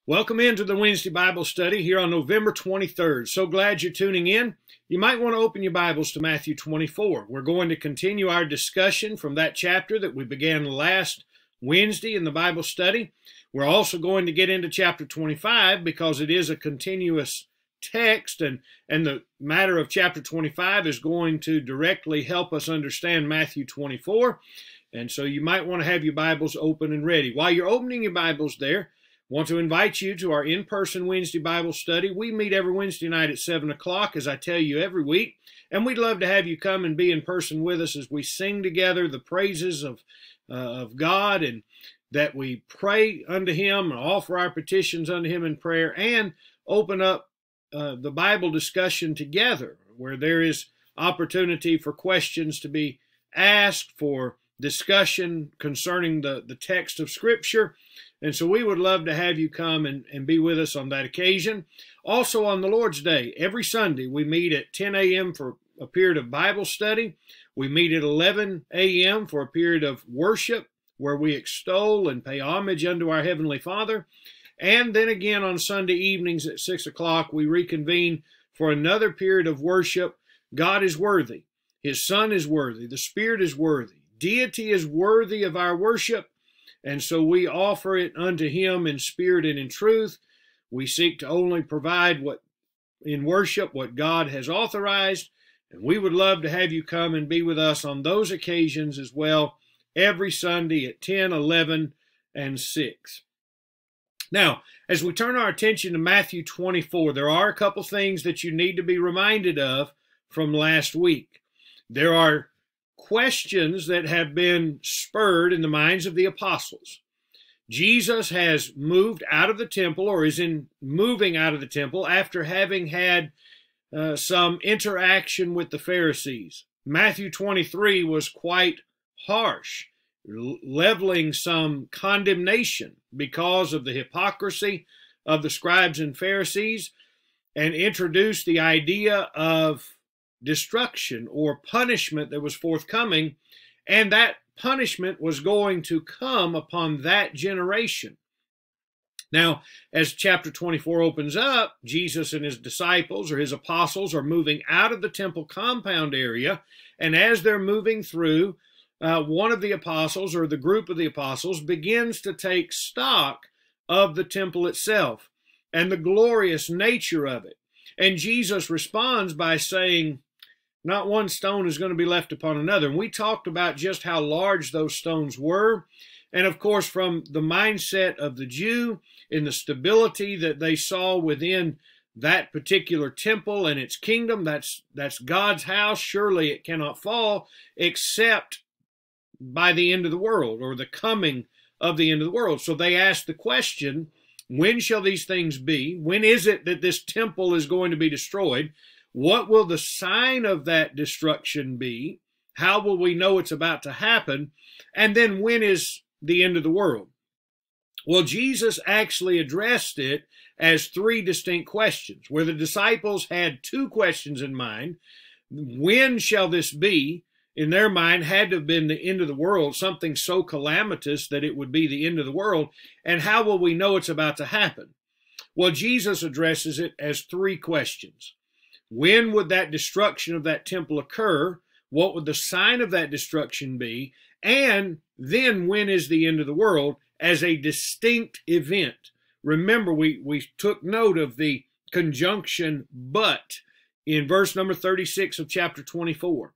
Welcome into the Wednesday Bible study here on November 23rd. So glad you're tuning in. You might want to open your Bibles to Matthew 24. We're going to continue our discussion from that chapter that we began last Wednesday in the Bible study. We're also going to get into chapter 25 because it is a continuous text, and the matter of chapter 25 is going to directly help us understand Matthew 24. And so you might want to have your Bibles open and ready. While you're opening your Bibles there, I want to invite you to our in-person Wednesday Bible study. We meet every Wednesday night at 7 o'clock, as I tell you every week, and we'd love to have you come and be in person with us as we sing together the praises of God, and that we pray unto Him and offer our petitions unto Him in prayer, and open up the Bible discussion together, where there is opportunity for questions to be asked, for discussion concerning the text of Scripture. And so we would love to have you come and be with us on that occasion. Also on the Lord's Day, every Sunday, we meet at 10 a.m. for a period of Bible study. We meet at 11 a.m. for a period of worship, where we extol and pay homage unto our Heavenly Father. And then again on Sunday evenings at 6 o'clock, we reconvene for another period of worship. God is worthy. His Son is worthy. The Spirit is worthy. Deity is worthy of our worship. And so we offer it unto Him in spirit and in truth. We seek to only provide in worship what God has authorized. And we would love to have you come and be with us on those occasions as well, every Sunday at 10, 11, and 6. Now, as we turn our attention to Matthew 24, there are a couple things that you need to be reminded of from last week. There are questions that have been spurred in the minds of the apostles. Jesus has moved out of the temple, or is moving out of the temple, after having had some interaction with the Pharisees. Matthew 23 was quite harsh, leveling some condemnation because of the hypocrisy of the scribes and Pharisees, and introduced the idea of destruction or punishment that was forthcoming, and that punishment was going to come upon that generation. Now, as chapter 24 opens up, Jesus and his disciples, or his apostles, are moving out of the temple compound area, and as they're moving through, one of the apostles, or the group of the apostles, begins to take stock of the temple itself and the glorious nature of it. And Jesus responds by saying, not one stone is going to be left upon another. And we talked about just how large those stones were. And of course, from the mindset of the Jew, in the stability that they saw within that particular temple and its kingdom, that's God's house. Surely it cannot fall except by the end of the world, or the coming of the end of the world. So they asked the question, when shall these things be? When is it that this temple is going to be destroyed? What will the sign of that destruction be? How will we know it's about to happen? And then when is the end of the world? Well, Jesus actually addressed it as three distinct questions, where the disciples had two questions in mind. When shall this be? In their mind, had to have been the end of the world, something so calamitous that it would be the end of the world. And how will we know it's about to happen? Well, Jesus addresses it as three questions. When would that destruction of that temple occur? What would the sign of that destruction be? And then when is the end of the world, as a distinct event? Remember, we took note of the conjunction but in verse number 36 of chapter 24.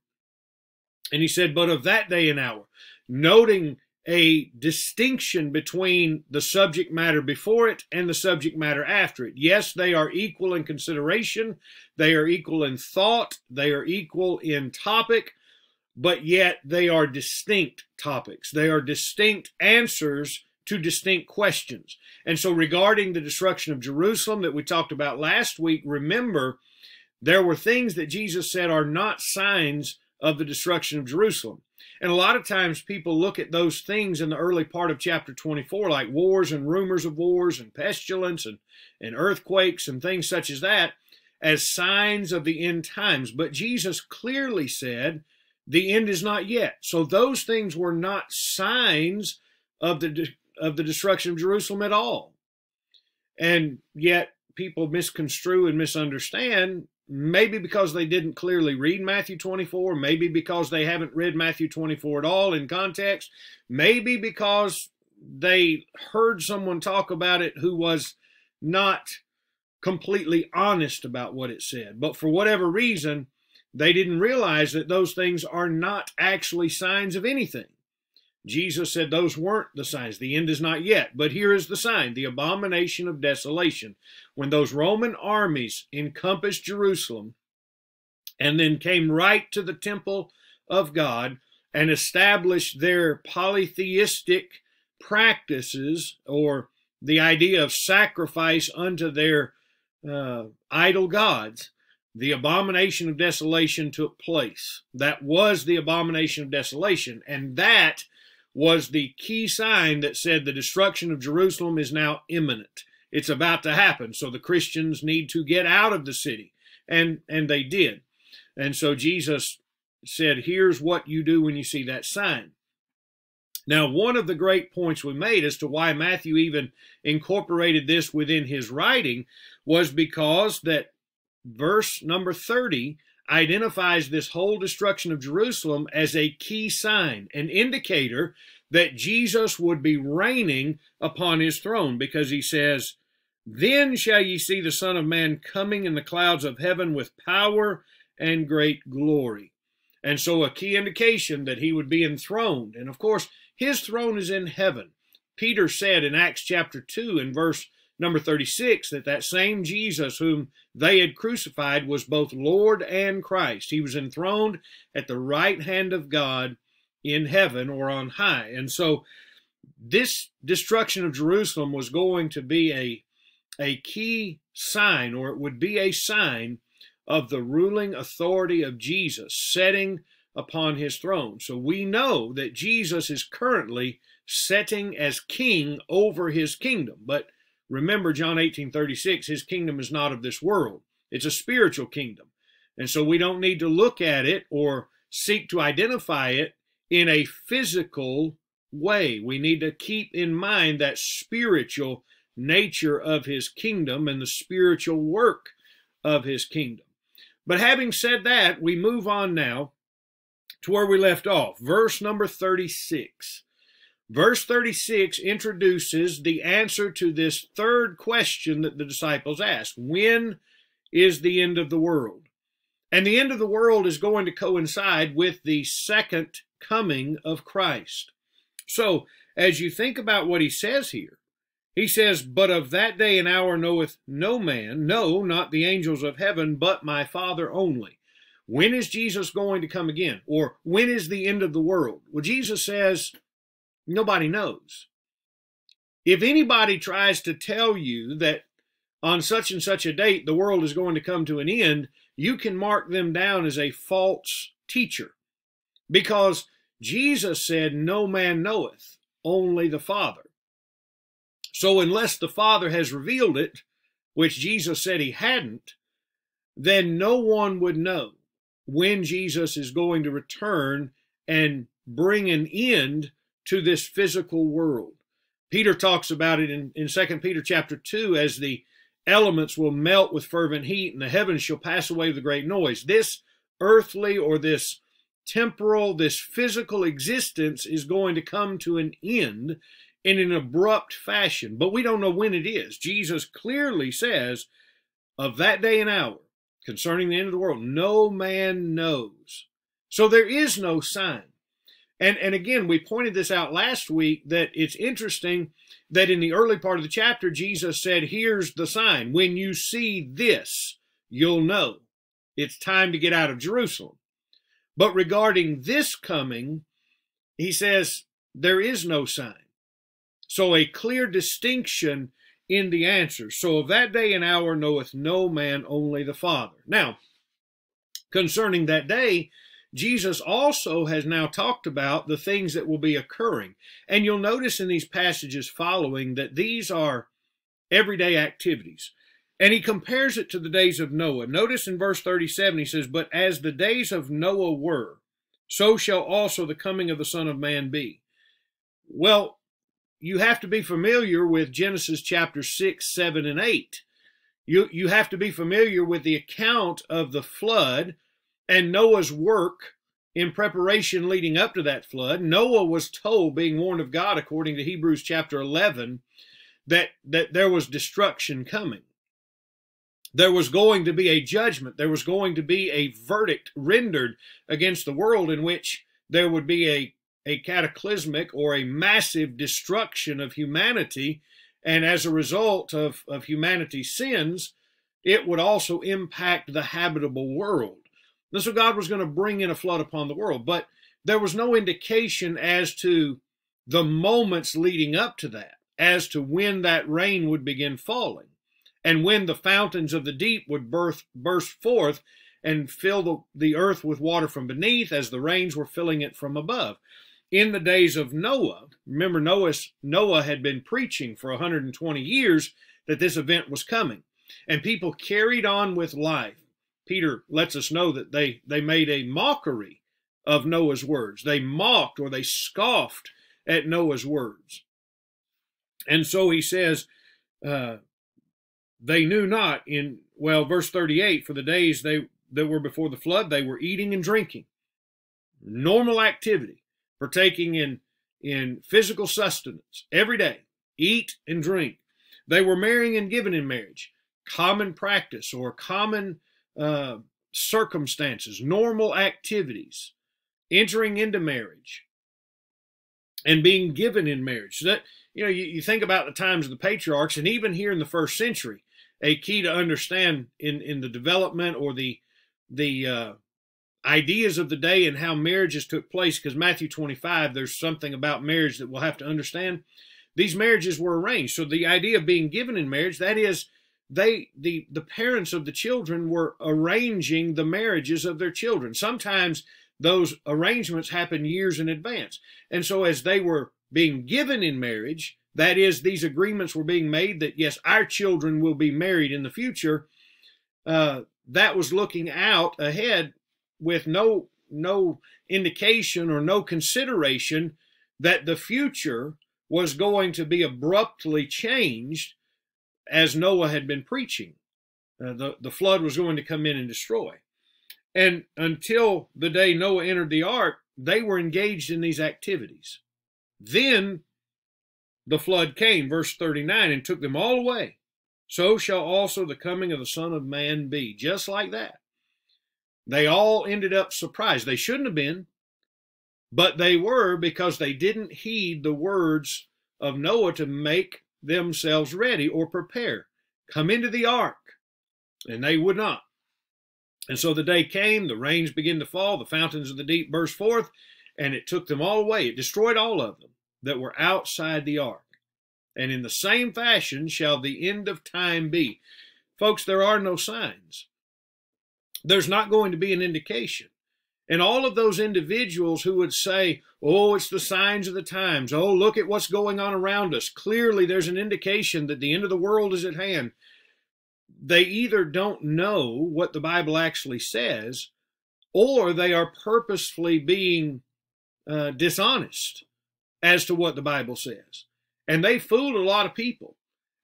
And he said, but of that day and hour, noting a distinction between the subject matter before it and the subject matter after it. Yes, they are equal in consideration, they are equal in thought, they are equal in topic, but yet they are distinct topics. They are distinct answers to distinct questions. And so regarding the destruction of Jerusalem that we talked about last week, remember, there were things that Jesus said are not signs of the destruction of Jerusalem. And a lot of times people look at those things in the early part of chapter 24, like wars and rumors of wars and pestilence and earthquakes and things such as that, as signs of the end times. But Jesus clearly said the end is not yet. So those things were not signs of the destruction of Jerusalem at all. And yet people misconstrue and misunderstand, maybe because they didn't clearly read Matthew 24, maybe because they haven't read Matthew 24 at all in context, maybe because they heard someone talk about it who was not completely honest about what it said. But for whatever reason, they didn't realize that those things are not actually signs of anything. Jesus said those weren't the signs. The end is not yet. But here is the sign, the abomination of desolation. When those Roman armies encompassed Jerusalem and then came right to the temple of God and established their polytheistic practices, or the idea of sacrifice unto their idol gods, the abomination of desolation took place. That was the abomination of desolation, and that was the key sign that said the destruction of Jerusalem is now imminent. It's about to happen, so the Christians need to get out of the city, and they did. And so Jesus said, here's what you do when you see that sign. Now, one of the great points we made as to why Matthew even incorporated this within his writing was because that verse number 30 identifies this whole destruction of Jerusalem as a key sign, an indicator that Jesus would be reigning upon his throne, because he says, then shall ye see the Son of Man coming in the clouds of heaven with power and great glory. And so a key indication that he would be enthroned. And of course, his throne is in heaven. Peter said in Acts chapter 2 in verse number 36 that that same Jesus whom they had crucified was both Lord and Christ. He was enthroned at the right hand of God in heaven or on high. And so this destruction of Jerusalem was going to be a key sign, or it would be a sign of the ruling authority of Jesus setting upon his throne. So we know that Jesus is currently setting as king over his kingdom. But remember John 18:36, his kingdom is not of this world. It's a spiritual kingdom. And so we don't need to look at it or seek to identify it in a physical way. We need to keep in mind that spiritual nature of his kingdom and the spiritual work of his kingdom. But having said that, we move on now to where we left off, verse number 36. Verse 36 introduces the answer to this third question that the disciples asked. When is the end of the world? And the end of the world is going to coincide with the second coming of Christ. So, as you think about what he says here, he says, but of that day and hour knoweth no man, no, not the angels of heaven, but my Father only. When is Jesus going to come again? Or when is the end of the world? Well, Jesus says, nobody knows. If anybody tries to tell you that on such and such a date the world is going to come to an end, you can mark them down as a false teacher. Because Jesus said, no man knoweth, only the Father. So unless the Father has revealed it, which Jesus said he hadn't, then no one would know when Jesus is going to return and bring an end to this physical world. Peter talks about it in 2 Peter chapter 2 as the elements will melt with fervent heat and the heavens shall pass away with a great noise. This earthly or this temporal, this physical existence is going to come to an end in an abrupt fashion, but we don't know when it is. Jesus clearly says, of that day and hour, concerning the end of the world, no man knows. So there is no sign. And again, we pointed this out last week, that it's interesting that in the early part of the chapter, Jesus said, here's the sign. When you see this, you'll know it's time to get out of Jerusalem. But regarding this coming, he says, there is no sign. So a clear distinction in the answer. So of that day and hour knoweth no man, only the Father. Now, concerning that day, Jesus also has now talked about the things that will be occurring. And you'll notice in these passages following that these are everyday activities. And he compares it to the days of Noah. Notice in verse 37, he says, but as the days of Noah were, so shall also the coming of the Son of Man be. Well, you have to be familiar with Genesis chapter 6, 7, and 8. You have to be familiar with the account of the flood and Noah's work in preparation leading up to that flood. Noah was told, being warned of God, according to Hebrews chapter 11, that there was destruction coming. There was going to be a judgment. There was going to be a verdict rendered against the world in which there would be a cataclysmic or a massive destruction of humanity. And as a result of humanity's sins, it would also impact the habitable world. And so God was going to bring in a flood upon the world. But there was no indication as to the moments leading up to that, as to when that rain would begin falling, and when the fountains of the deep would burst forth and fill the earth with water from beneath as the rains were filling it from above. In the days of Noah, remember Noah had been preaching for 120 years that this event was coming, and people carried on with life. Peter lets us know that they made a mockery of Noah's words. They mocked or they scoffed at Noah's words. And so he says, they knew not verse 38, for the days that were before the flood, they were eating and drinking. Normal activity, partaking in physical sustenance every day, eat and drink. They were marrying and giving in marriage, common practice or common circumstances, normal activities, entering into marriage and being given in marriage. So that, you think about the times of the patriarchs, and even here in the first century, a key to understand in the development or the ideas of the day and how marriages took place, because Matthew 25, there's something about marriage that we'll have to understand. These marriages were arranged. So the idea of being given in marriage, that is, the parents of the children were arranging the marriages of their children. Sometimes those arrangements happen years in advance. And so as they were being given in marriage, that is, these agreements were being made that, yes, our children will be married in the future, that was looking out ahead with no indication or no consideration that the future was going to be abruptly changed as Noah had been preaching. The flood was going to come in and destroy. And until the day Noah entered the ark, they were engaged in these activities. Then the flood came, verse 39, and took them all away. So shall also the coming of the Son of Man be. Just like that. They all ended up surprised. They shouldn't have been, but they were, because they didn't heed the words of Noah to make themselves ready or prepare. Come into the ark. And they would not. And so the day came, the rains began to fall, the fountains of the deep burst forth, and it took them all away. It destroyed all of them that were outside the ark. And in the same fashion shall the end of time be. Folks, there are no signs. There's not going to be an indication. And all of those individuals who would say, oh, it's the signs of the times. Oh, look at what's going on around us. Clearly, there's an indication that the end of the world is at hand. They either don't know what the Bible actually says, or they are purposefully being dishonest as to what the Bible says. And they fooled a lot of people.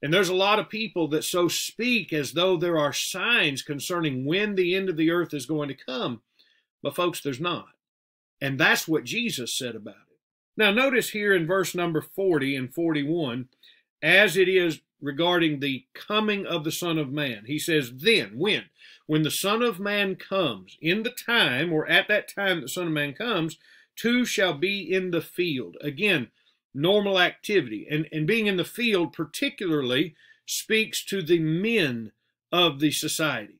And there's a lot of people that so speak as though there are signs concerning when the end of the earth is going to come. But folks, there's not. And that's what Jesus said about it. Now notice here in verse number 40 and 41, as it is regarding the coming of the Son of Man. He says, then, when the Son of Man comes, in the time, or at that time the Son of Man comes, two shall be in the field. Again, normal activity. And being in the field particularly speaks to the men of the society.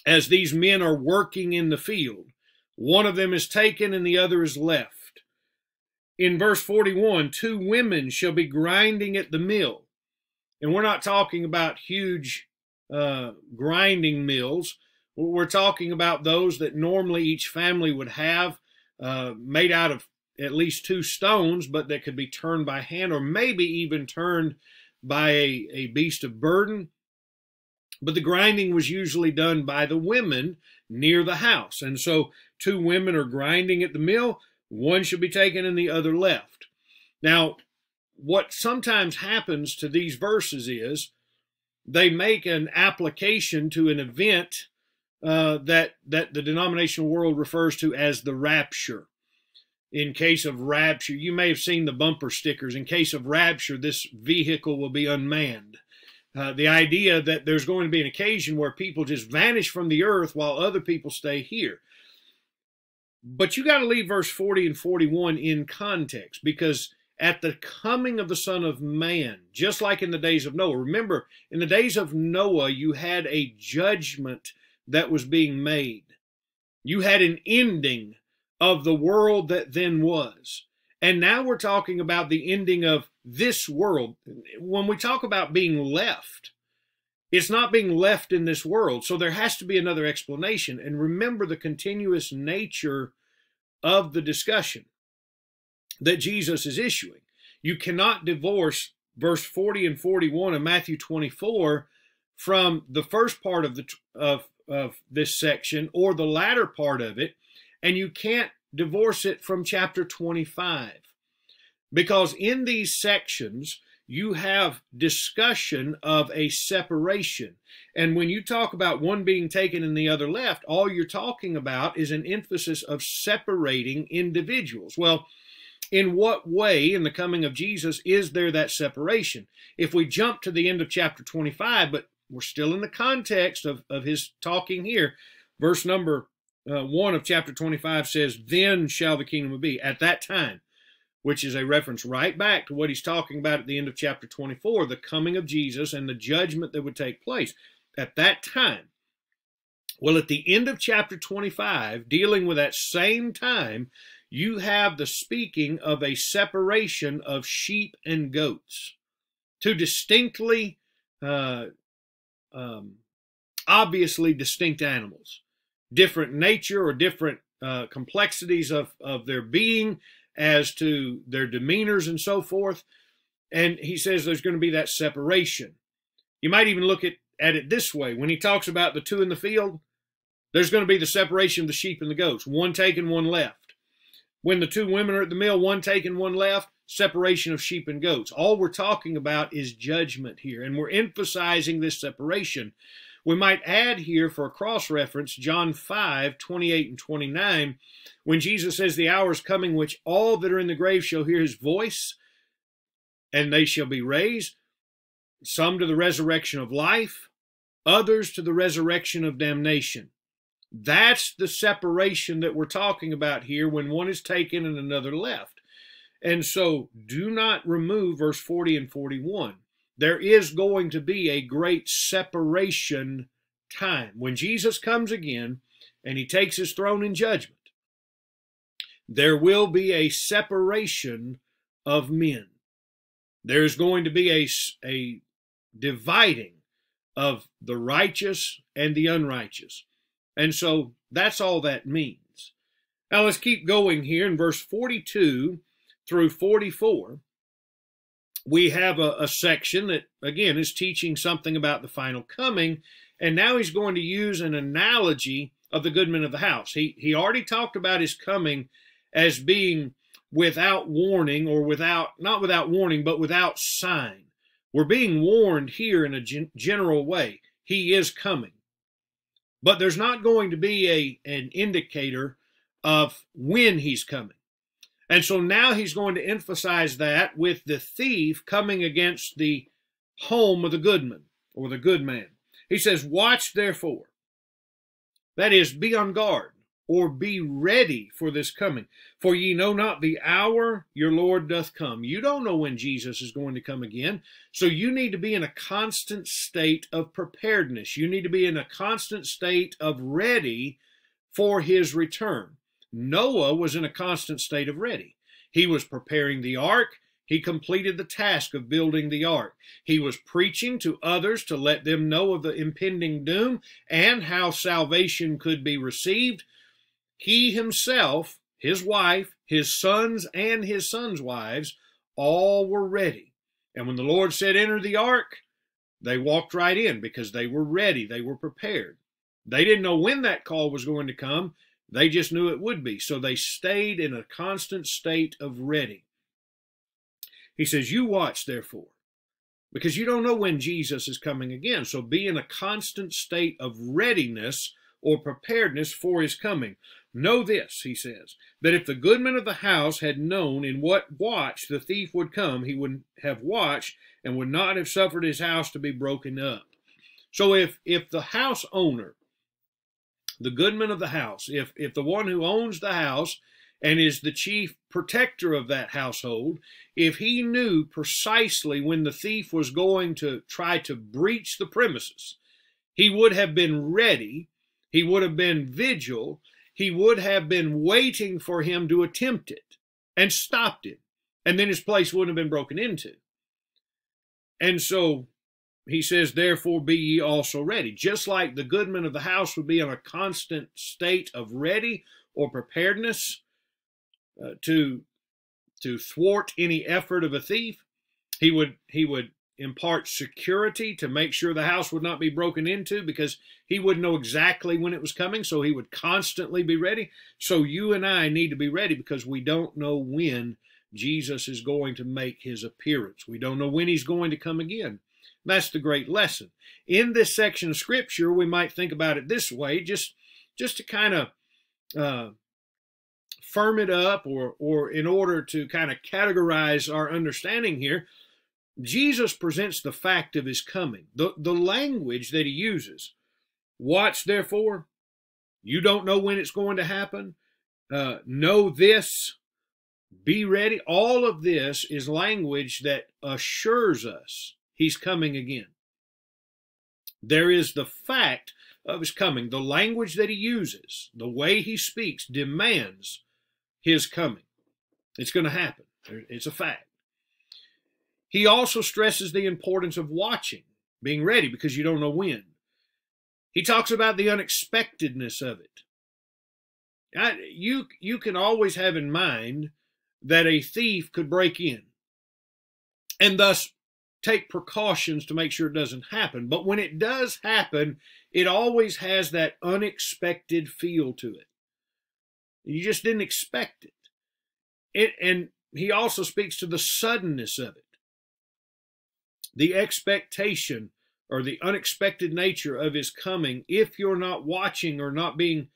As these men are working in the field, one of them is taken and the other is left. In verse 41, two women shall be grinding at the mill. And we're not talking about huge grinding mills. We're talking about those that normally each family would have, made out of at least two stones, but that could be turned by hand or maybe even turned by a beast of burden. But the grinding was usually done by the women near the house. And so two women are grinding at the mill. One should be taken and the other left. Now, what sometimes happens to these verses is they make an application to an event that the denominational world refers to as the rapture. In case of rapture, you may have seen the bumper stickers. In case of rapture, this vehicle will be unmanned. The idea that there's going to be an occasion where people just vanish from the earth while other people stay here. But you got to leave verse 40 and 41 in context, because at the coming of the Son of Man, just like in the days of Noah, remember, in the days of Noah, you had a judgment that was being made. You had an ending of the world that then was. And now we're talking about the ending of this world. When we talk about being left, it's not being left in this world. So there has to be another explanation. And remember the continuous nature of the discussion that Jesus is issuing. You cannot divorce verse 40 and 41 of Matthew 24 from the first part of this section or the latter part of it, and you can't divorce it from chapter 25. Because in these sections, you have discussion of a separation. And when you talk about one being taken and the other left, all you're talking about is an emphasis of separating individuals. Well, in what way in the coming of Jesus is there that separation? If we jump to the end of chapter 25, but we're still in the context of his talking here, verse number 1 of chapter 25 says, "Then shall the kingdom be," at that time, which is a reference right back to what he's talking about at the end of chapter 24, the coming of Jesus and the judgment that would take place at that time. Well, at the end of chapter 25, dealing with that same time, you have the speaking of a separation of sheep and goats. Two distinctly, obviously distinct animals. Different nature or different complexities of their being as to their demeanors and so forth. And he says there's going to be that separation. You might even look at it this way. When he talks about the two in the field, there's going to be the separation of the sheep and the goats. One taken, one left. When the two women are at the mill, one taken, one left, separation of sheep and goats. All we're talking about is judgment here, and we're emphasizing this separation. We might add here for a cross-reference, John 5, 28 and 29, when Jesus says, "The hour is coming which all that are in the grave shall hear his voice, and they shall be raised, some to the resurrection of life, others to the resurrection of damnation." That's the separation that we're talking about here when one is taken and another left. And so do not remove verse 40 and 41. There is going to be a great separation time. When Jesus comes again and he takes his throne in judgment, there will be a separation of men. There's going to be a dividing of the righteous and the unrighteous. And so that's all that means. Now let's keep going here in verse 42 through 44. We have a section that, again, is teaching something about the final coming. And now he's going to use an analogy of the goodman of the house. He already talked about his coming as being without warning, or not without warning, but without sign. We're being warned here in a general way. He is coming. But there's not going to be an indicator of when he's coming. And so now he's going to emphasize that with the thief coming against the home of the goodman, or the good man. He says, "Watch therefore." That is, be on guard, or be ready for this coming. "For ye know not the hour your Lord doth come." You don't know when Jesus is going to come again. So you need to be in a constant state of preparedness. You need to be in a constant state of ready for his return. Noah was in a constant state of ready. He was preparing the ark. He completed the task of building the ark. He was preaching to others to let them know of the impending doom and how salvation could be received. He himself, his wife, his sons, and his sons' wives, all were ready. And when the Lord said, "Enter the ark," they walked right in because they were ready. They were prepared. They didn't know when that call was going to come. They just knew it would be. So they stayed in a constant state of ready. He says, you watch therefore, because you don't know when Jesus is coming again. So be in a constant state of readiness or preparedness for his coming. Know this, he says, that if the goodman of the house had known in what watch the thief would come, he would have watched and would not have suffered his house to be broken up. So if the house owner, the goodman of the house, if the one who owns the house and is the chief protector of that household, if he knew precisely when the thief was going to try to breach the premises, he would have been ready, he would have been vigilant, he would have been waiting for him to attempt it and stopped it, and then his place wouldn't have been broken into. And so he says, therefore be ye also ready. Just like the goodman of the house would be in a constant state of ready or preparedness to thwart any effort of a thief, he would impart security to make sure the house would not be broken into, because he would know exactly when it was coming, so he would constantly be ready. So you and I need to be ready, because we don't know when Jesus is going to make his appearance. We don't know when he's going to come again. That's the great lesson. In this section of Scripture, we might think about it this way, just to kind of firm it up, or in order to kind of categorize our understanding here. Jesus presents the fact of his coming. The language that he uses, watch therefore, you don't know when it's going to happen, know this, be ready. All of this is language that assures us he's coming again. There is the fact of his coming. The language that he uses, the way he speaks, demands his coming. It's going to happen. It's a fact. He also stresses the importance of watching, being ready, because you don't know when. He talks about the unexpectedness of it. You can always have in mind that a thief could break in, and thus take precautions to make sure it doesn't happen. But when it does happen, it always has that unexpected feel to it. You just didn't expect it. And he also speaks to the suddenness of it. The expectation or the unexpected nature of his coming, if you're not watching or not being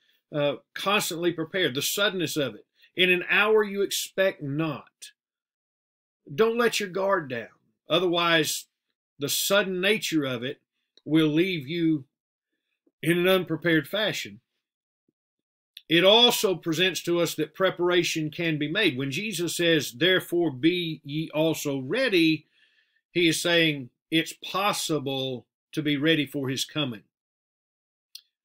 constantly prepared, the suddenness of it. In an hour you expect not. Don't let your guard down. Otherwise, the sudden nature of it will leave you in an unprepared fashion. It also presents to us that preparation can be made. When Jesus says, therefore be ye also ready, he is saying it's possible to be ready for his coming.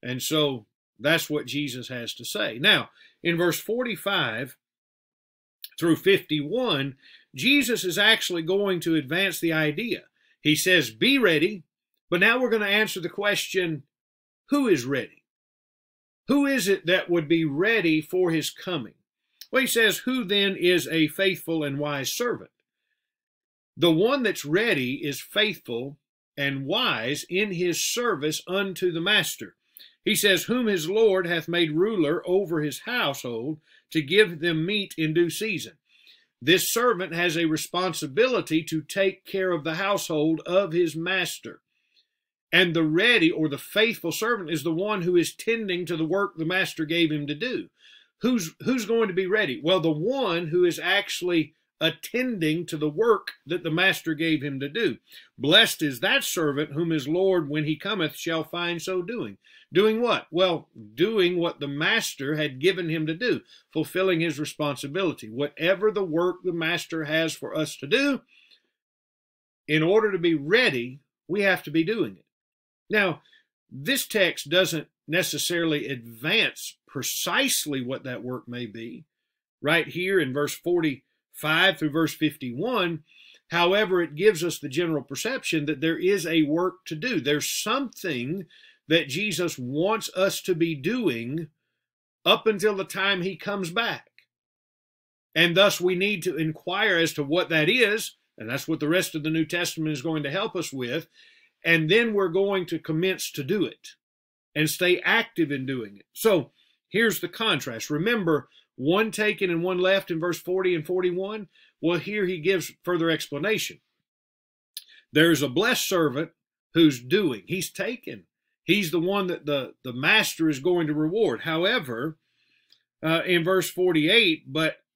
And so that's what Jesus has to say. Now, in verse 45 through 51, Jesus is actually going to advance the idea. He says, be ready, but now we're going to answer the question, who is ready? Who is it that would be ready for his coming? Well, he says, who then is a faithful and wise servant? The one that's ready is faithful and wise in his service unto the master. He says, whom his Lord hath made ruler over his household to give them meat in due season. This servant has a responsibility to take care of the household of his master. And the ready or the faithful servant is the one who is tending to the work the master gave him to do. Who's going to be ready? Well, the one who is actually attending to the work that the master gave him to do. Blessed is that servant whom his Lord, when he cometh, shall find so doing. Doing what? Well, doing what the master had given him to do, fulfilling his responsibility. Whatever the work the master has for us to do, in order to be ready, we have to be doing it. Now, this text doesn't necessarily advance precisely what that work may be. Right here in verse 45 through verse 51, however, it gives us the general perception that there is a work to do. There's something that Jesus wants us to be doing up until the time he comes back. And thus we need to inquire as to what that is, and that's what the rest of the New Testament is going to help us with. And then we're going to commence to do it and stay active in doing it. So here's the contrast. Remember, one taken and one left in verse 40 and 41? Well, here he gives further explanation. There's a blessed servant who's doing. He's taken. He's the one that the master is going to reward. However, in verse 48,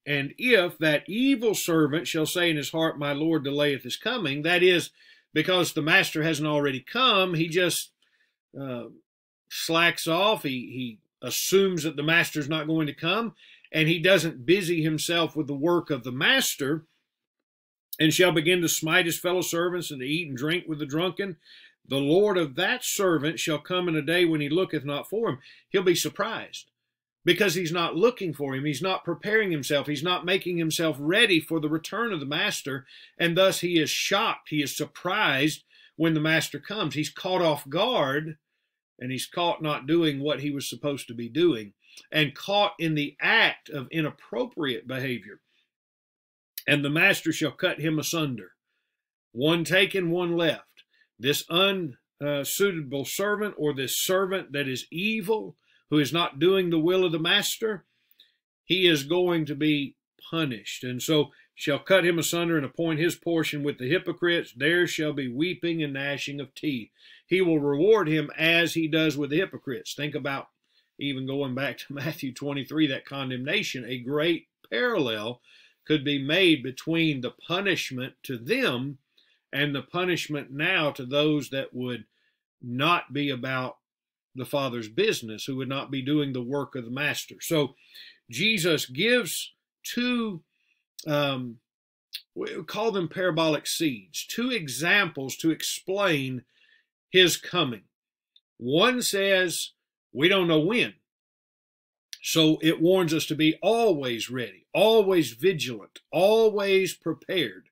and if that evil servant shall say in his heart, my Lord delayeth his coming, that is, because the master hasn't already come, he just slacks off. He assumes that the master's not going to come, and he doesn't busy himself with the work of the master, and shall begin to smite his fellow servants, and to eat and drink with the drunken. The Lord of that servant shall come in a day when he looketh not for him. He'll be surprised, because he's not looking for him. He's not preparing himself. He's not making himself ready for the return of the master, and thus he is shocked. He is surprised when the master comes. He's caught off guard, and he's caught not doing what he was supposed to be doing, and caught in the act of inappropriate behavior. And the master shall cut him asunder, one taken, one left. This unsuitable servant, or this servant that is evil, who is not doing the will of the master, he is going to be punished. And so shall cut him asunder and appoint his portion with the hypocrites. There shall be weeping and gnashing of teeth. He will reward him as he does with the hypocrites. Think about, even going back to Matthew 23, that condemnation. A great parallel could be made between the punishment to them and the punishment now to those that would not be about the Father's business, who would not be doing the work of the master. So Jesus gives two, we call them parabolic seeds, two examples to explain his coming. One says, we don't know when. So it warns us to be always ready, always vigilant, always prepared.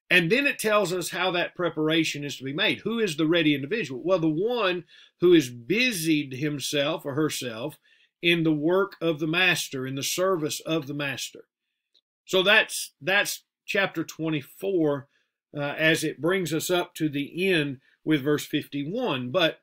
And then it tells us how that preparation is to be made. Who is the ready individual? Well, the one who has busied himself or herself in the work of the master, in the service of the master. So that's chapter 24 as it brings us up to the end with verse 51. But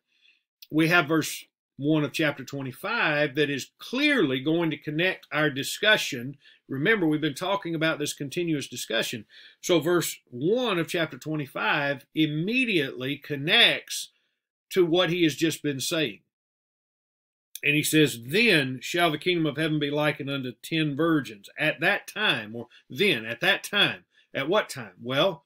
we have verse 1 of chapter 25 that is clearly going to connect our discussion. Remember, we've been talking about this continuous discussion. So verse 1 of chapter 25 immediately connects to what he has just been saying. And he says, then shall the kingdom of heaven be likened unto 10 virgins at that time, or then, at that time. At what time? Well,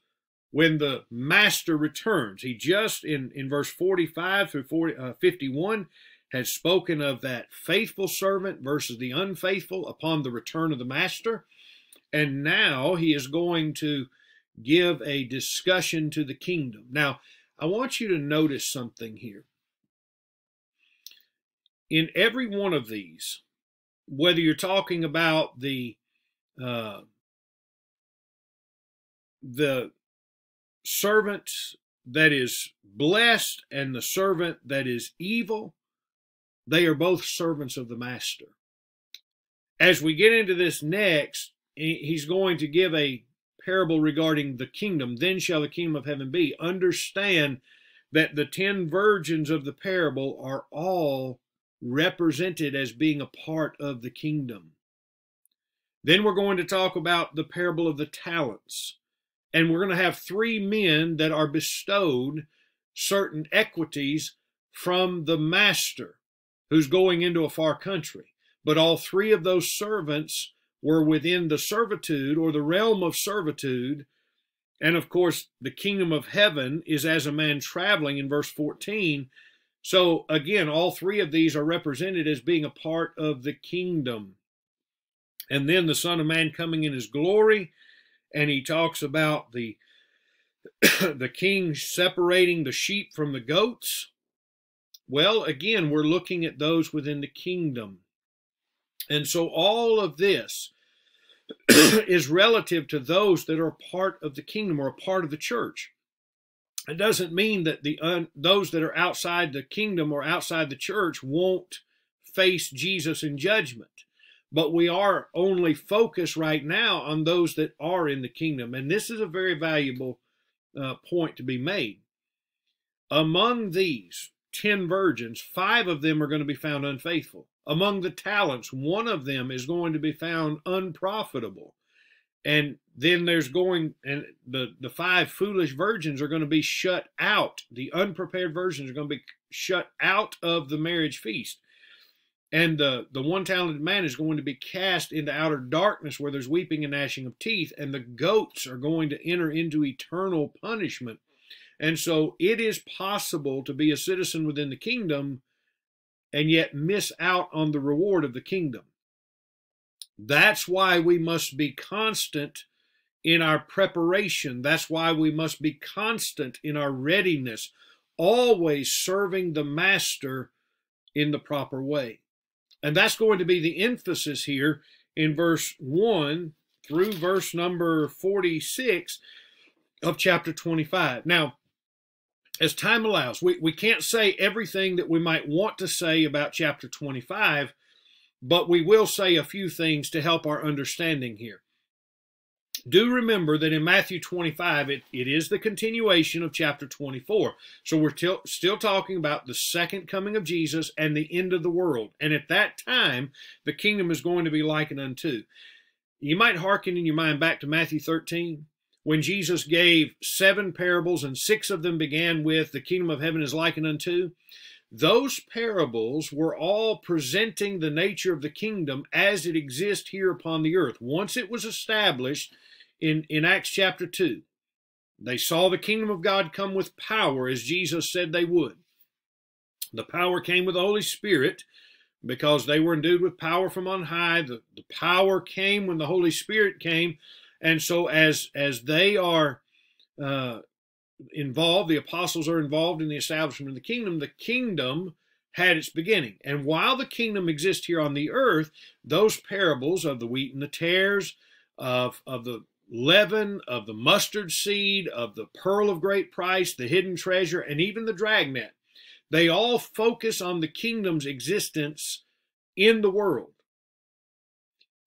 when the master returns. He just, in verse 45 through 51, had spoken of that faithful servant versus the unfaithful upon the return of the master. And now he is going to give a discussion to the kingdom. Now, I want you to notice something here. In every one of these, whether you're talking about the servant that is blessed and the servant that is evil, they are both servants of the master. As we get into this next, he's going to give a parable regarding the kingdom. Then shall the kingdom of heaven be. Understand that the 10 virgins of the parable are all represented as being a part of the kingdom. Then we're going to talk about the parable of the talents. And we're going to have 3 men that are bestowed certain equities from the master who's going into a far country. But all 3 of those servants were within the servitude or the realm of servitude. And of course, the kingdom of heaven is as a man traveling in verse 14. So again, all 3 of these are represented as being a part of the kingdom. And then the Son of Man coming in his glory. And he talks about the king separating the sheep from the goats. Well, again, we're looking at those within the kingdom. And so all of this is relative to those that are part of the kingdom or a part of the church. It doesn't mean that those that are outside the kingdom or outside the church won't face Jesus in judgment. But we are only focused right now on those that are in the kingdom. And this is a very valuable point to be made. Among these 10 virgins, 5 of them are going to be found unfaithful. Among the talents, 1 of them is going to be found unprofitable. And then there's the 5 foolish virgins are going to be shut out. The unprepared virgins are going to be shut out of the marriage feast. And the one talented man is going to be cast into outer darkness where there's weeping and gnashing of teeth. And the goats are going to enter into eternal punishment. And so it is possible to be a citizen within the kingdom and yet miss out on the reward of the kingdom. That's why we must be constant in our preparation. That's why we must be constant in our readiness, always serving the master in the proper way. And that's going to be the emphasis here in verse 1 through verse number 46 of chapter 25. Now, as time allows, we can't say everything that we might want to say about chapter 25, but we will say a few things to help our understanding here. Do remember that in Matthew 25, it is the continuation of chapter 24. So we're still talking about the second coming of Jesus and the end of the world. And at that time, the kingdom is going to be likened unto. You might hearken in your mind back to Matthew 13, when Jesus gave 7 parables and 6 of them began with the kingdom of heaven is likened unto. Those parables were all presenting the nature of the kingdom as it exists here upon the earth. Once it was established in Acts chapter 2, they saw the kingdom of God come with power as Jesus said they would. The power came with the Holy Spirit because they were endued with power from on high. The power came when the Holy Spirit came. And so as they are involved, the apostles are involved in the establishment of the kingdom had its beginning. And while the kingdom exists here on the earth, those parables of the wheat and the tares, of the leaven, of the mustard seed, of the pearl of great price, the hidden treasure, and even the dragnet, they all focus on the kingdom's existence in the world.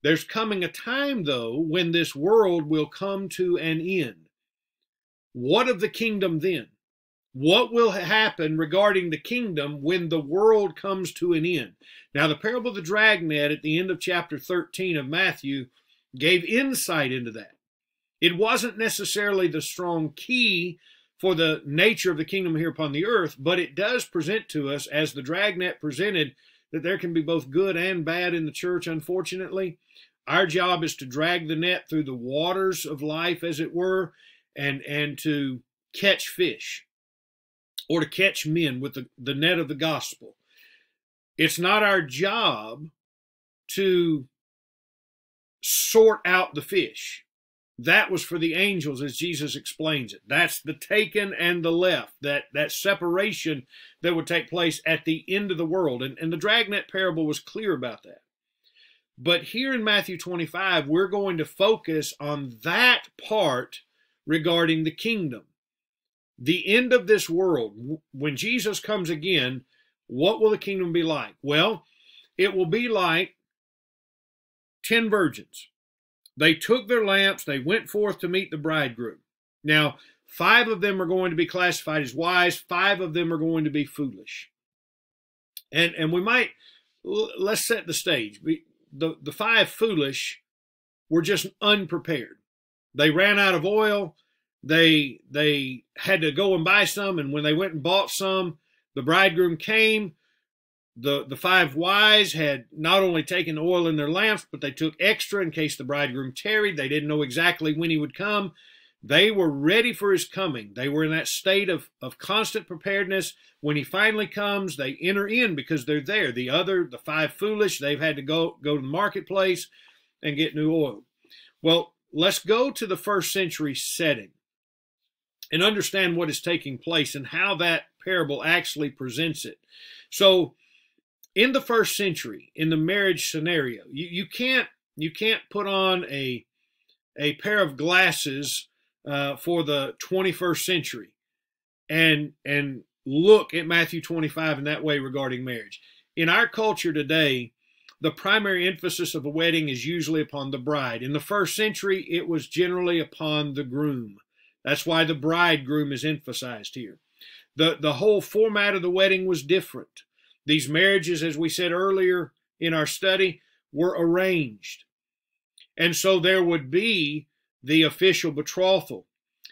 There's coming a time, though, when this world will come to an end. What of the kingdom then? What will happen regarding the kingdom when the world comes to an end? Now, the parable of the dragnet at the end of chapter 13 of Matthew gave insight into that. It wasn't necessarily the strong key for the nature of the kingdom here upon the earth, but it does present to us, as the dragnet presented, that there can be both good and bad in the church, unfortunately. Our job is to drag the net through the waters of life, as it were, and to catch fish or to catch men with the net of the gospel. It's not our job to sort out the fish. That was for the angels, as Jesus explains it. That's the taken and the left, that separation that would take place at the end of the world. And the dragnet parable was clear about that. But here in Matthew 25, we're going to focus on that part regarding the kingdom. The end of this world, when Jesus comes again, what will the kingdom be like? Well, it will be like 10 virgins. They took their lamps, they went forth to meet the bridegroom. Now, 5 of them are going to be classified as wise, 5 of them are going to be foolish. And we might, let's set the stage. The 5 foolish were just unprepared. They ran out of oil. They had to go and buy some, and when they went and bought some, the bridegroom came. The 5 wise had not only taken oil in their lamps, but they took extra in case the bridegroom tarried. They didn't know exactly when he would come. They were ready for his coming. They were in that state of constant preparedness. When he finally comes, they enter in because they're there. The 5 foolish, they've had to go to the marketplace and get new oil. Well, let's go to the first century setting and understand what is taking place and how that parable actually presents it. So, in the first century, in the marriage scenario, you can't put on a pair of glasses for the 21st century and look at Matthew 25 in that way regarding marriage. In our culture today, the primary emphasis of a wedding is usually upon the bride. In the first century, it was generally upon the groom. That's why the bridegroom is emphasized here. The whole format of the wedding was different. These marriages, as we said earlier in our study, were arranged. And so there would be the official betrothal.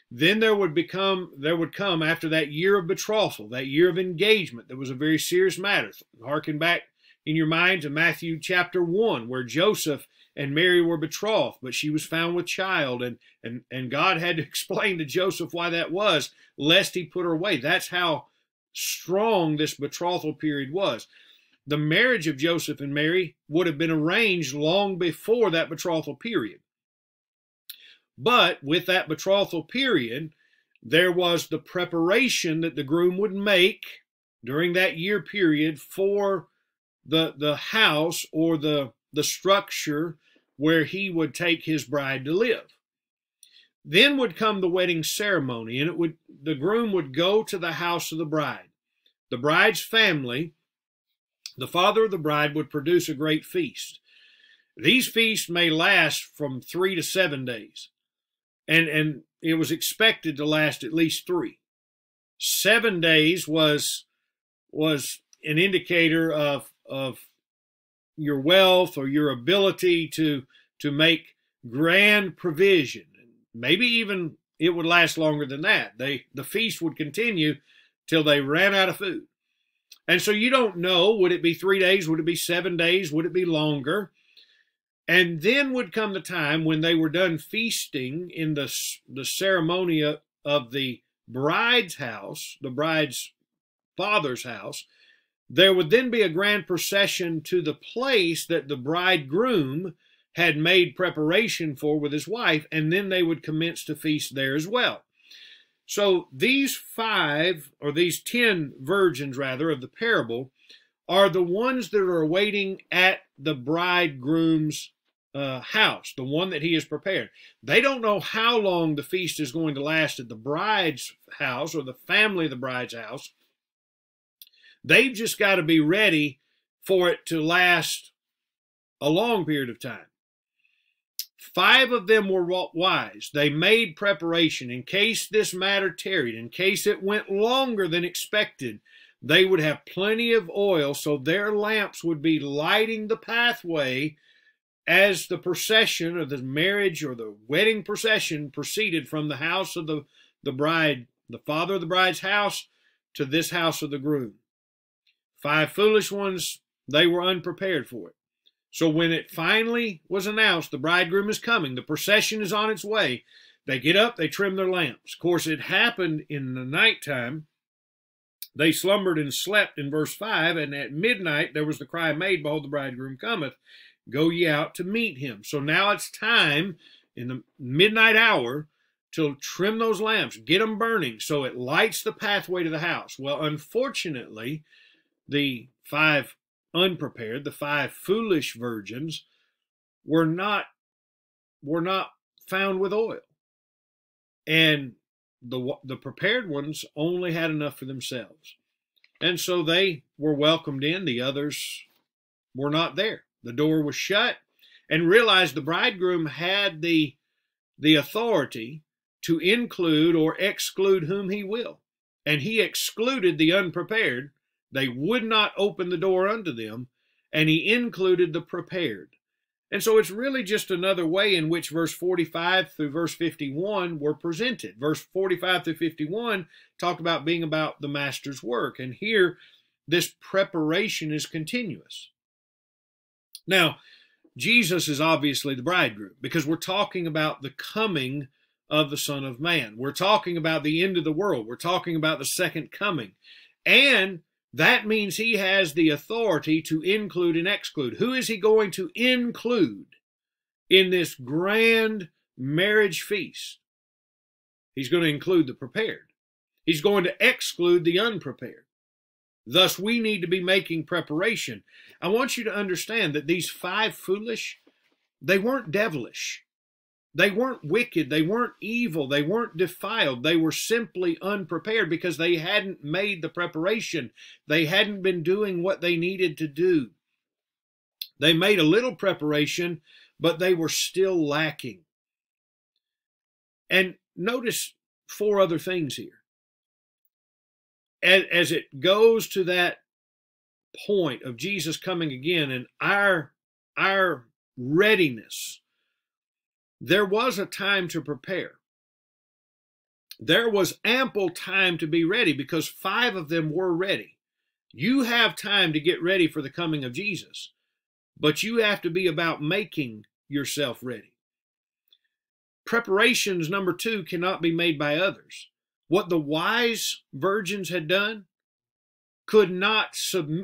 Then there would come after that year of betrothal, that year of engagement, that was a very serious matter. Harken back in your mind to Matthew chapter 1, where Joseph and Mary were betrothed, but she was found with child, and God had to explain to Joseph why that was, lest he put her away. That's how strong this betrothal period was. The marriage of Joseph and Mary would have been arranged long before that betrothal period. But with that betrothal period, there was the preparation that the groom would make during that year period for the house or the structure where he would take his bride to live. Then would come the wedding ceremony, and the groom would go to the house of the bride. The bride's family, the father of the bride, would produce a great feast. These feasts may last from 3 to 7 days. And it was expected to last at least 3. 7 days was an indicator of your wealth or your ability to make grand provision. Maybe even it would last longer than that. The feast would continue till they ran out of food. And so you don't know, would it be 3 days? Would it be 7 days? Would it be longer? And then would come the time when they were done feasting in the ceremony of the bride's house, the bride's father's house. There would then be a grand procession to the place that the bridegroom had made preparation for with his wife, and then they would commence to feast there as well. So these 10 virgins, rather, of the parable are the ones that are waiting at the bridegroom's house, the one that he has prepared. They don't know how long the feast is going to last at the bride's house or the family of the bride's house. They've just got to be ready for it to last a long period of time. 5 of them were wise. They made preparation in case this matter tarried, in case it went longer than expected. They would have plenty of oil, so their lamps would be lighting the pathway as the procession, or the marriage or the wedding procession, proceeded from the house of the bride, the father of the bride's house, to this house of the groom. 5 foolish ones, they were unprepared for it. So when it finally was announced the bridegroom is coming, the procession is on its way, they get up, they trim their lamps. Of course, it happened in the nighttime. They slumbered and slept in verse 5, and at midnight there was the cry made, behold, the bridegroom cometh. Go ye out to meet him. So now it's time in the midnight hour to trim those lamps, get them burning so it lights the pathway to the house. Well, unfortunately, the 5 unprepared, the 5 foolish virgins were not found with oil. And the prepared ones only had enough for themselves. And so they were welcomed in. The others were not there. The door was shut, and realized the bridegroom had the authority to include or exclude whom he will. And he excluded the unprepared. They would not open the door unto them, and he included the prepared. And so it's really just another way in which verse 45 through verse 51 were presented. Verse 45 through 51 talk about being about the master's work. And here, this preparation is continuous. Now, Jesus is obviously the bridegroom, because we're talking about the coming of the Son of Man. We're talking about the end of the world. We're talking about the second coming. And that means he has the authority to include and exclude. Who is he going to include in this grand marriage feast? He's going to include the prepared. He's going to exclude the unprepared. Thus, we need to be making preparation. I want you to understand that these 5 foolish, they weren't devilish. They weren't wicked. They weren't evil. They weren't defiled. They were simply unprepared because they hadn't made the preparation. They hadn't been doing what they needed to do. They made a little preparation, but they were still lacking. And notice 4 other things here. As it goes to that point of Jesus coming again and our readiness, There was a time to prepare. There was ample time to be ready because 5 of them were ready. You have time to get ready for the coming of Jesus, but you have to be about making yourself ready. Preparations, number 2, cannot be made by others. What the wise virgins had done could not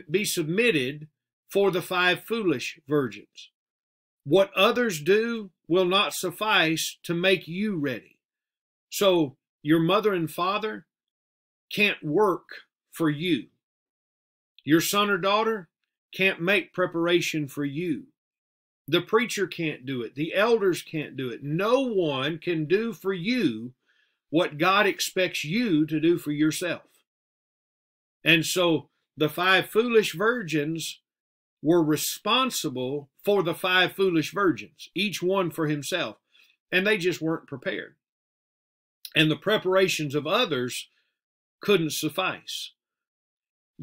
be submitted for the 5 foolish virgins. What others do will not suffice to make you ready. So your mother and father can't work for you. Your son or daughter can't make preparation for you. The preacher can't do it. The elders can't do it. No one can do for you what God expects you to do for yourself. And so the 5 foolish virgins were responsible for the 5 foolish virgins, each one for himself, and they just weren't prepared. And the preparations of others couldn't suffice.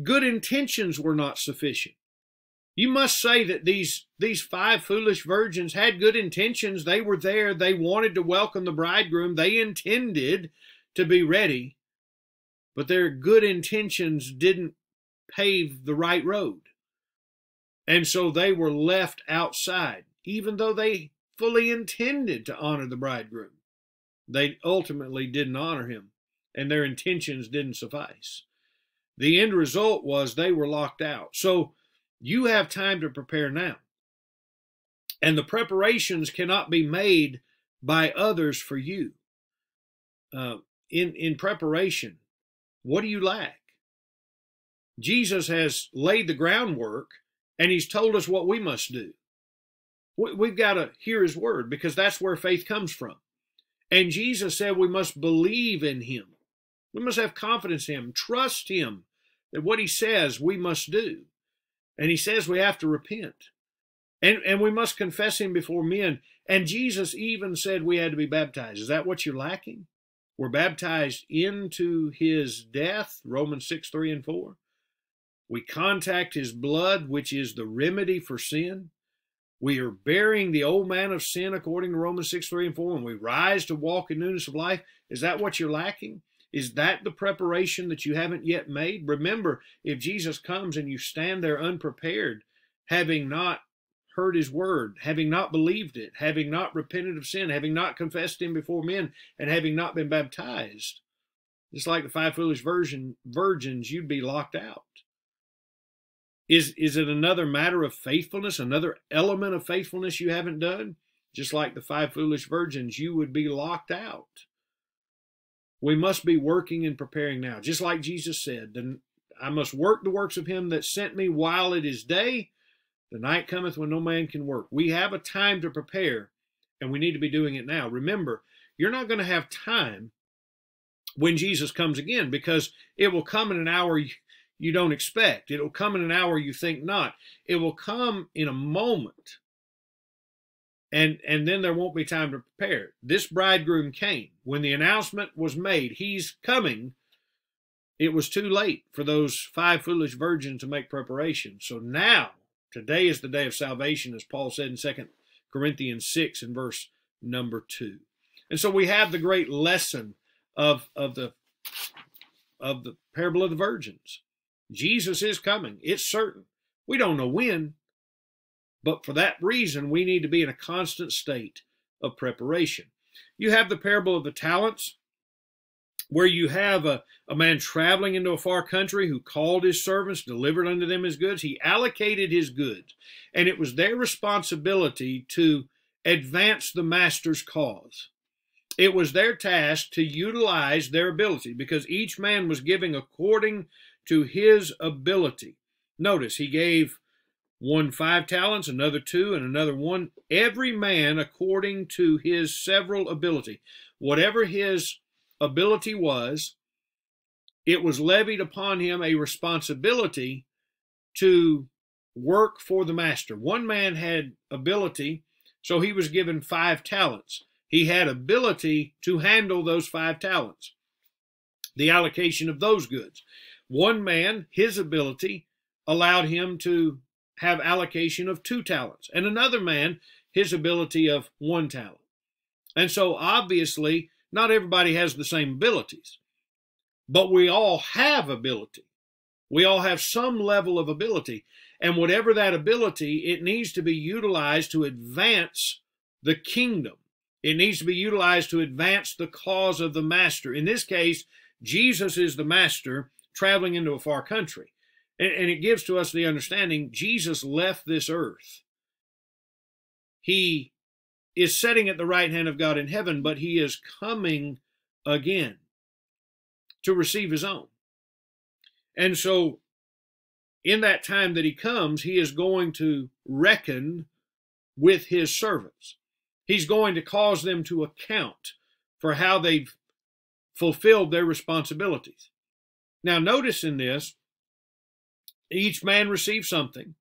Good intentions were not sufficient. You must say that these 5 foolish virgins had good intentions. They were there. They wanted to welcome the bridegroom. They intended to be ready, but their good intentions didn't pave the right road. And so they were left outside, even though they fully intended to honor the bridegroom. They ultimately didn't honor him, and their intentions didn't suffice. The end result was they were locked out. So you have time to prepare now. And the preparations cannot be made by others for you. In preparation, what do you lack? Jesus has laid the groundwork, and he's told us what we must do. We've got to hear his word, because that's where faith comes from. And Jesus said we must believe in him. We must have confidence in him, trust him, that what he says we must do. And he says we have to repent. And we must confess him before men. And Jesus even said we had to be baptized. Is that what you're lacking? We're baptized into his death, Romans 6:3 and 4. We contact his blood, which is the remedy for sin. We are bearing the old man of sin according to Romans 6:3 and 4, and we rise to walk in newness of life. Is that what you're lacking? Is that the preparation that you haven't yet made? Remember, if Jesus comes and you stand there unprepared, having not heard his word, having not believed it, having not repented of sin, having not confessed him before men, and having not been baptized, just like the 5 foolish virgins, you'd be locked out. Is it another matter of faithfulness, another element of faithfulness you haven't done? Just like the 5 foolish virgins, you would be locked out. We must be working and preparing now. Just like Jesus said, I must work the works of him that sent me while it is day. The night cometh when no man can work. We have a time to prepare, and we need to be doing it now. Remember, you're not going to have time when Jesus comes again, because it will come in an hour you don't expect. It will come in an hour you think not. It will come in a moment, and then there won't be time to prepare. This bridegroom came. When the announcement was made, he's coming, it was too late for those 5 foolish virgins to make preparation. So now, today is the day of salvation, as Paul said in 2 Corinthians 6 and verse number 2. And so we have the great lesson of the parable of the virgins. Jesus is coming. It's certain. We don't know when, but for that reason, we need to be in a constant state of preparation. You have the parable of the talents, where you have a man traveling into a far country who called his servants, delivered unto them his goods. He allocated his goods, and it was their responsibility to advance the master's cause. It was their task to utilize their ability, because each man was giving according to his ability. Notice, he gave one 5 talents, another 2, and another 1. Every man according to his several ability. Whatever his ability was, it was levied upon him a responsibility to work for the master. One man had ability, so he was given 5 talents. He had ability to handle those 5 talents, the allocation of those goods. One man, his ability allowed him to have allocation of 2 talents, and another man, his ability of 1 talent. And so obviously, not everybody has the same abilities, but we all have ability. We all have some level of ability. And whatever that ability, it needs to be utilized to advance the kingdom. It needs to be utilized to advance the cause of the master. In this case, Jesus is the master traveling into a far country. And it gives to us the understanding Jesus left this earth. He is sitting at the right hand of God in heaven, but he is coming again to receive his own. And so in that time that he comes, he is going to reckon with his servants. He's going to cause them to account for how they've fulfilled their responsibilities. Now, notice in this, each man received something.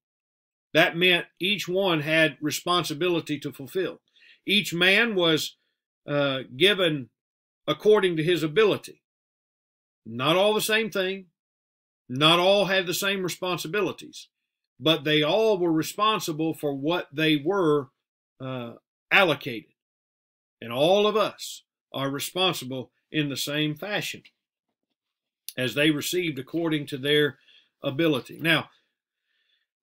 That meant each one had responsibility to fulfill. Each man was given according to his ability. Not all the same thing. Not all had the same responsibilities. But they all were responsible for what they were allocated. And all of us are responsible in the same fashion as they received according to their ability. Now,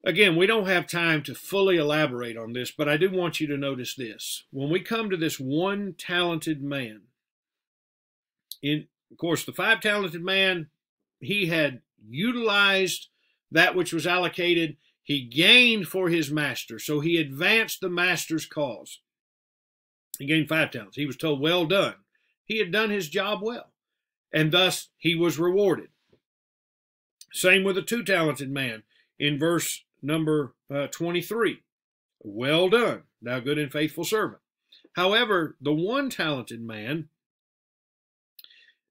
again, we don't have time to fully elaborate on this, but I do want you to notice this. When we come to this one talented man, of course, the 5 talented man, he had utilized that which was allocated. He gained for his master, so he advanced the master's cause. He gained 5 talents. He was told, well done. He had done his job well, and thus he was rewarded. Same with the 2 talented man in verse number 23. Well done, thou good and faithful servant. However, the 1 talented man,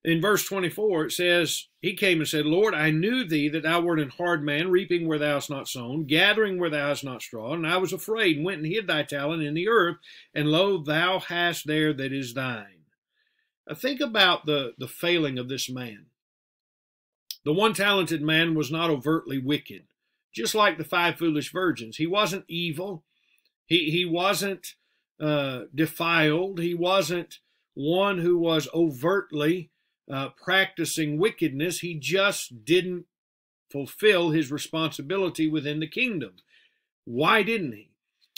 in verse 24, it says, he came and said, Lord, I knew thee that thou wert an hard man, reaping where thou hast not sown, gathering where thou hast not strawed, and I was afraid, and went and hid thy talent in the earth, and lo, thou hast there that is thine. Now think about the failing of this man. The 1 talented man was not overtly wicked, just like the 5 foolish virgins. He wasn't evil. He wasn't defiled. He wasn't one who was overtly practicing wickedness. He just didn't fulfill his responsibility within the kingdom. Why didn't he?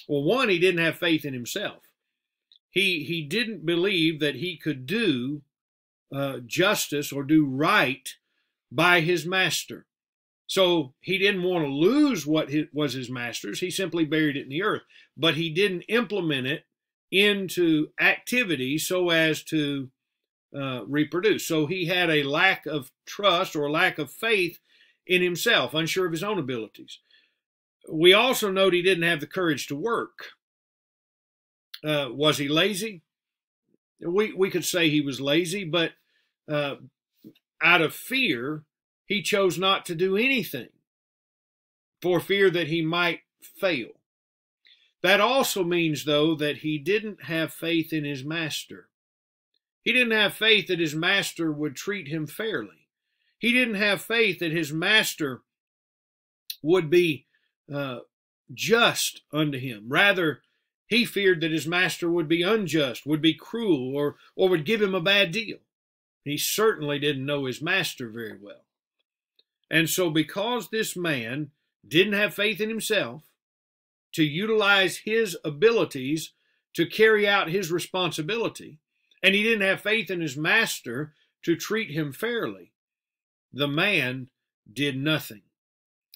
Well, one, he didn't have faith in himself. He didn't believe that he could do justice or do right by his master. So he didn't want to lose what was his master's. He simply buried it in the earth. But he didn't implement it into activity so as to reproduce. So he had a lack of trust or lack of faith in himself, unsure of his own abilities. We also note he didn't have the courage to work. Was he lazy? We could say he was lazy, but out of fear, he chose not to do anything for fear that he might fail. That also means, though, that he didn't have faith in his master. He didn't have faith that his master would treat him fairly. He didn't have faith that his master would be just unto him. Rather, he feared that his master would be unjust, would be cruel, or would give him a bad deal. He certainly didn't know his master very well. And so because this man didn't have faith in himself to utilize his abilities to carry out his responsibility, and he didn't have faith in his master to treat him fairly, the man did nothing.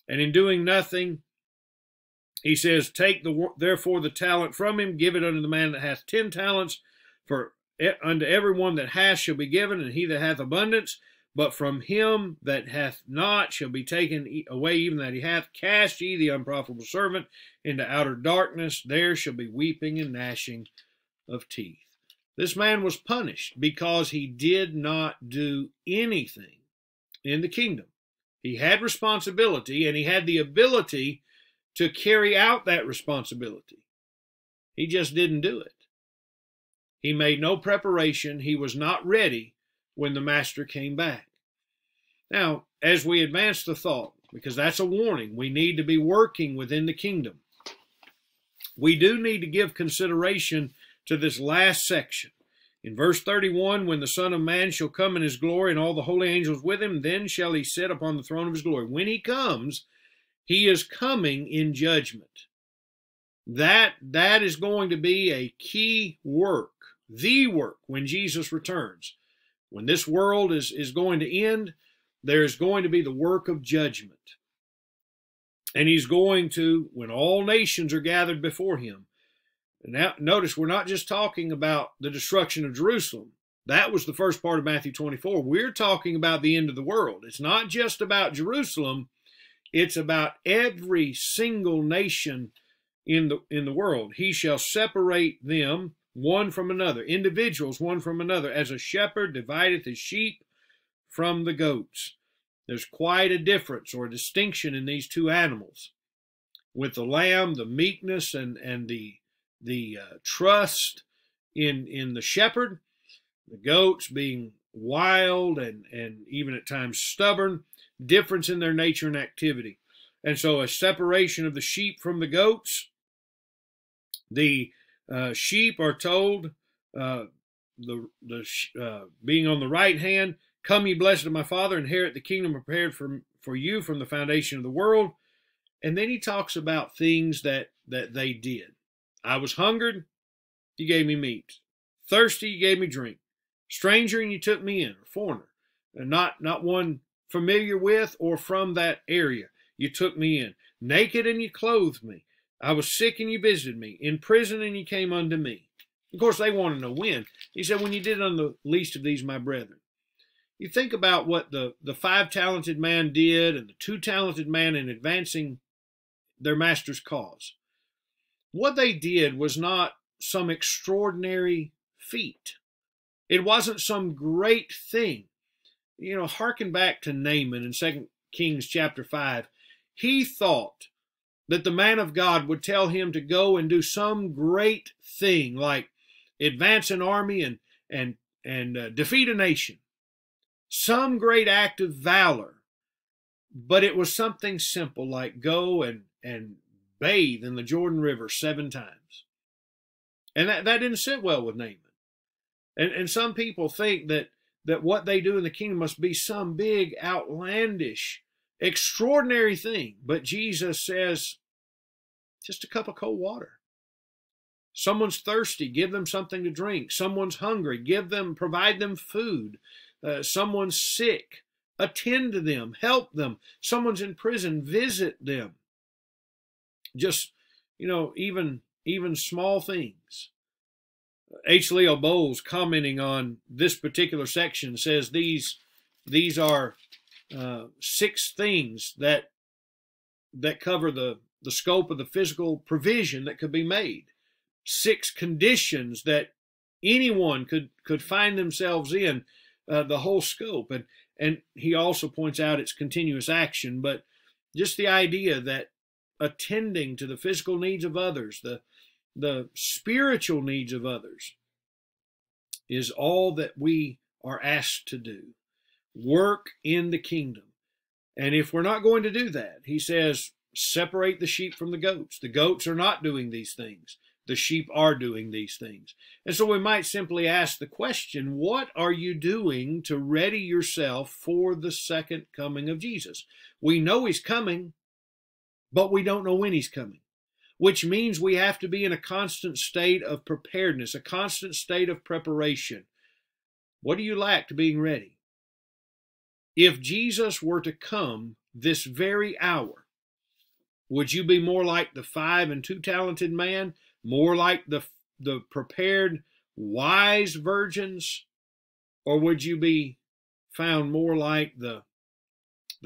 And in doing nothing, he says, take therefore the talent from him, give it unto the man that hath 10 talents, for unto every one that hath shall be given, and he that hath abundance. But from him that hath not shall be taken away even that he hath. Cast ye the unprofitable servant into outer darkness. There shall be weeping and gnashing of teeth. This man was punished because he did not do anything in the kingdom. He had responsibility, and he had the ability to carry out that responsibility. He just didn't do it. He made no preparation. He was not ready when the master came back. Now, as we advance the thought, because that's a warning, we need to be working within the kingdom. We do need to give consideration to this last section. In verse 31, when the Son of Man shall come in his glory and all the holy angels with him, then shall he sit upon the throne of his glory. When he comes, he is coming in judgment. That is going to be a key work, the work, when Jesus returns. When this world is going to end, there's going to be the work of judgment. And he's going to, when all nations are gathered before him. Now, notice we're not just talking about the destruction of Jerusalem. That was the first part of Matthew 24. We're talking about the end of the world. It's not just about Jerusalem. It's about every single nation in the world. He shall separate them one from another, individuals one from another, as a shepherd divideth his sheep from the goats. There's quite a difference or a distinction in these two animals. With the lamb, the meekness and the trust in the shepherd, the goats being wild and even at times stubborn, difference in their nature and activity. And so a separation of the sheep from the goats. The sheep are told, being on the right hand, come ye blessed of my Father, inherit the kingdom prepared for you from the foundation of the world. And then he talks about things that they did. I was hungered, you gave me meat. Thirsty, you gave me drink. Stranger, and you took me in, or foreigner. And not one familiar with or from that area. You took me in. Naked, and you clothed me. I was sick, and you visited me. In prison, and you came unto me. Of course, they want to know when. He said, when you did it unto the least of these, my brethren. You think about what the 5-talented man did and the 2-talented man in advancing their master's cause. What they did was not some extraordinary feat. It wasn't some great thing. You know, hearken back to Naaman in 2 Kings chapter 5. He thought that the man of God would tell him to go and do some great thing like advance an army and defeat a nation. Some great act of valor. But it was something simple like go and bathe in the Jordan River 7 times. And that didn't sit well with Naaman. And some people think that what they do in the kingdom must be some big, outlandish, extraordinary thing. But Jesus says, just a cup of cold water. Someone's thirsty, give them something to drink. Someone's hungry, provide them food. Someone's sick, attend to them, help them. Someone's in prison, visit them. Just, even small things. H. Leo Bowles, commenting on this particular section, says these are 6 things that cover the scope of the physical provision that could be made. 6 conditions that anyone could find themselves in, the whole scope. And he also points out its continuous action, but just the idea that attending to the physical needs of others, the spiritual needs of others, is all that we are asked to do. Work in the kingdom. And if we're not going to do that, he says, separate the sheep from the goats. The goats are not doing these things. The sheep are doing these things. And so we might simply ask the question, what are you doing to ready yourself for the second coming of Jesus? We know he's coming, but we don't know when he's coming, which means we have to be in a constant state of preparedness, a constant state of preparation. What do you lack to being ready? If Jesus were to come this very hour, would you be more like the 5 and 2-talented man? More like the prepared, wise virgins? Or would you be found more like the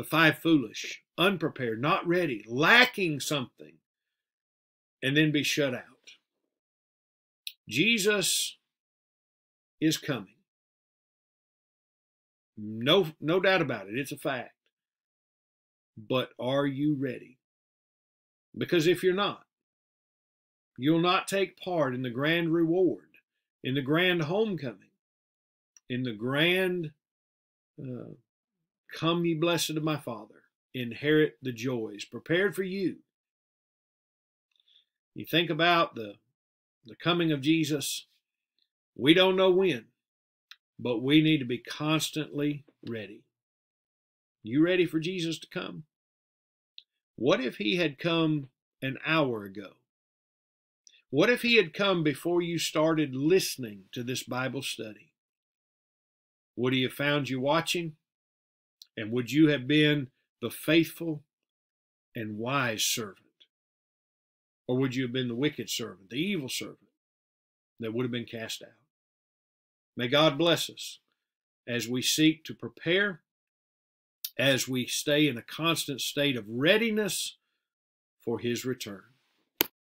5 foolish, unprepared, not ready, lacking something, and then be shut out? Jesus is coming. No doubt about it. It's a fact. But are you ready? Because if you're not, you'll not take part in the grand reward, in the grand homecoming, in the grand come ye blessed of my Father, inherit the joys prepared for you. You think about the the coming of Jesus, we don't know when, but we need to be constantly ready. You ready for Jesus to come? What if he had come an hour ago? What if he had come before you started listening to this Bible study? Would he have found you watching? And would you have been the faithful and wise servant? Or would you have been the wicked servant, the evil servant that would have been cast out? May God bless us as we seek to prepare, as we stay in a constant state of readiness for his return.